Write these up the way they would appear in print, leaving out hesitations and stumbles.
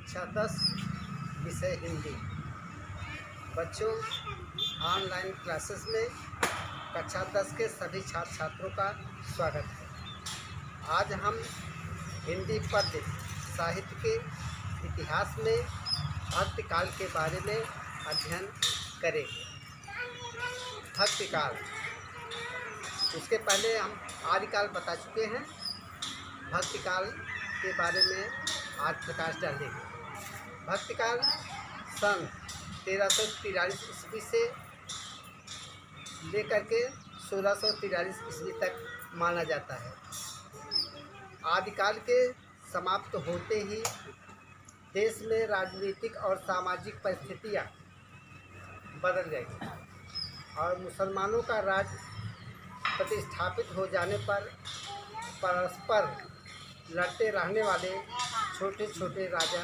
कक्षा 10 विषय हिंदी। बच्चों, ऑनलाइन क्लासेस में कक्षा 10 के सभी छात्र छात्रों का स्वागत है। आज हम हिंदी पद्य साहित्य के इतिहास में भक्तिकाल के बारे में अध्ययन करेंगे। भक्तिकाल, उसके पहले हम आदिकाल बता चुके हैं। भक्तिकाल के बारे में आज प्रकाश डालेंगे। भक्तिकाल सन 1343 ईस्वी से लेकर के 1643 ईस्वी तक माना जाता है। आदिकाल के समाप्त होते ही देश में राजनीतिक और सामाजिक परिस्थितियां बदल गई और मुसलमानों का राज प्रतिष्ठापित हो जाने पर परस्पर लड़ते रहने वाले छोटे छोटे राजा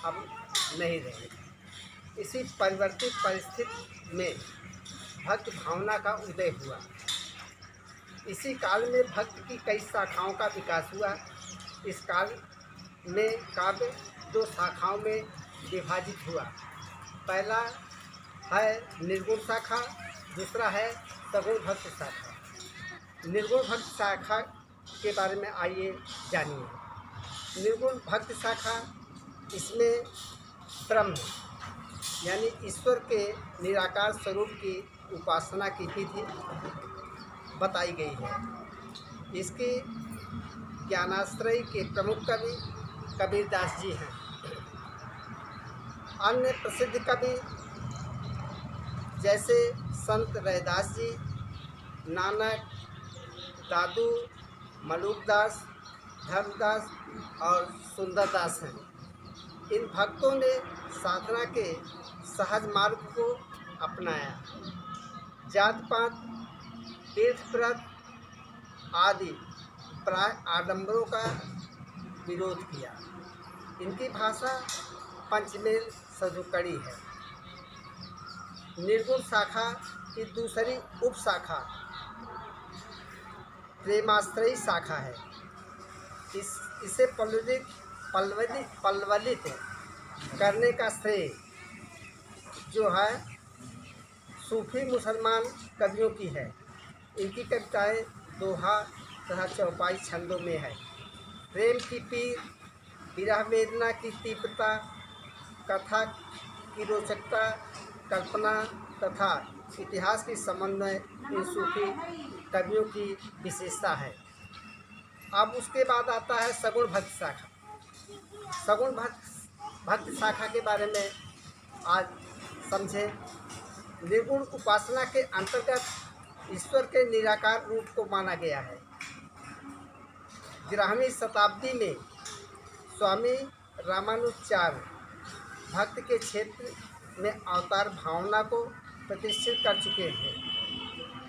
अब नहीं रहे। इसी परिवर्तित परिस्थिति में भक्त भावना का उदय हुआ। इसी काल में भक्त की कई शाखाओं का विकास हुआ। इस काल में काव्य दो शाखाओं में विभाजित हुआ। पहला है निर्गुण शाखा, दूसरा है सगुण भक्त शाखा। निर्गुण भक्त शाखा के बारे में आइए जानिए। निर्गुण भक्त शाखा, इसमें ब्रह्म यानी ईश्वर के निराकार स्वरूप की उपासना की विधि बताई गई है। इसके ज्ञानाश्रय के प्रमुख कवि कबीरदास जी हैं। अन्य प्रसिद्ध कवि जैसे संत रैदास जी, नानक, दादू, मलुकदास, धर्मदास और सुंदरदास हैं। इन भक्तों ने साधना के सहज मार्ग को अपनाया। जात पात, तीर्थ व्रत आदि प्राय आडंबरों का विरोध किया। इनकी भाषा पंचमेल सजुकड़ी है। निर्गुण शाखा की दूसरी उपशाखा प्रेमाश्रयी शाखा है। इसे पल्वलित करने का श्रेय जो है सूफी मुसलमान कवियों की है। इनकी कविताएं दोहा तथा चौपाई छंदों में है। प्रेम की पीर, विरह वेदना की तीव्रता, कथा की रोचकता, कल्पना तथा इतिहास की समन्वय इन सूफी कवियों की विशेषता है। अब उसके बाद आता है सगुण भक्त शाखा। सगुण भक्त शाखा के बारे में आज समझें। निर्गुण उपासना के अंतर्गत ईश्वर के निराकार रूप को माना गया है। 11वीं शताब्दी में स्वामी रामानुजाचार्य भक्त के क्षेत्र में अवतार भावना को प्रतिष्ठित कर चुके हैं।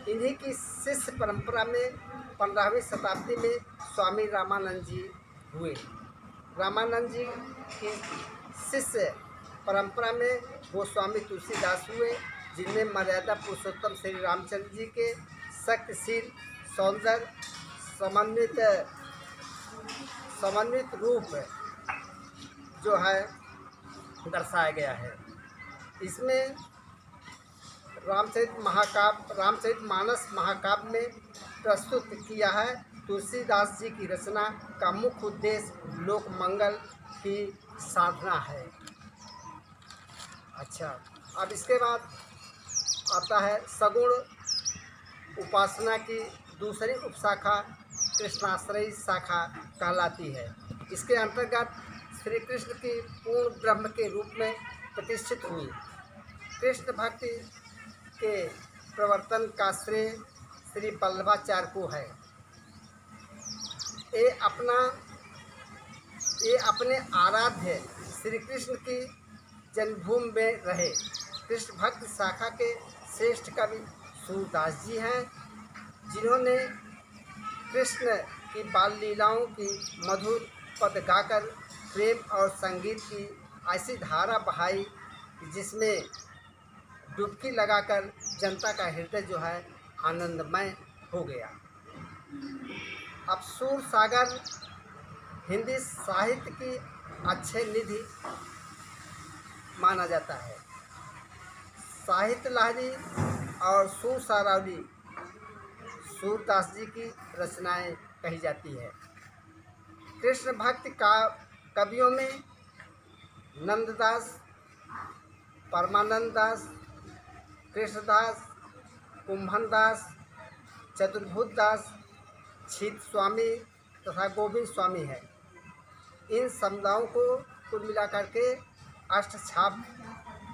इन्हीं की शिष्य परंपरा में 15वीं शताब्दी में स्वामी रामानंद जी हुए। रामानंद जी की शिष्य परंपरा में गोस्वामी तुलसीदास हुए, जिनमें मर्यादा पुरुषोत्तम श्री रामचंद्र जी के शक्तिशील सौंदर्य समन्वित रूप जो है दर्शाया गया है। इसमें रामचरितमानस महाकाव्य में प्रस्तुत किया है। तुलसीदास जी की रचना का मुख्य उद्देश्य लोक मंगल की साधना है। अच्छा, अब इसके बाद आता है सगुण उपासना की दूसरी उपशाखा कृष्णाश्रयी शाखा कहलाती है। इसके अंतर्गत श्री कृष्ण की पूर्ण ब्रह्म के रूप में प्रतिष्ठित हुई। कृष्ण भक्ति के प्रवर्तन का श्रेय श्री वल्लभाचार्य को है। ये अपने आराध्य श्री कृष्ण की जन्मभूमि में रहे। कृष्ण भक्त शाखा के श्रेष्ठ कवि सूरदास जी हैं, जिन्होंने कृष्ण की बाल लीलाओं की मधुर पद गाकर प्रेम और संगीत की ऐसी धारा बहाई जिसमें डुबकी लगाकर जनता का हृदय जो है आनंदमय हो गया। अब सूर सागर हिंदी साहित्य की अच्छे निधि माना जाता है। साहित्य लहरी और सुर सारावली सूरदास जी की रचनाएं कही जाती है। कृष्ण भक्ति का कवियों में नंददास, परमानंद दास, कृष्णदास, कुंभन दास, चतुर्भुज दास, छित स्वामी तथा गोविंद स्वामी है। इन समुदायों को कुल मिलाकर के अष्टछाप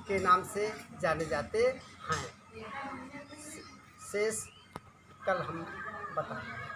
के नाम से जाने जाते हैं। शेष कल हम बताएंगे।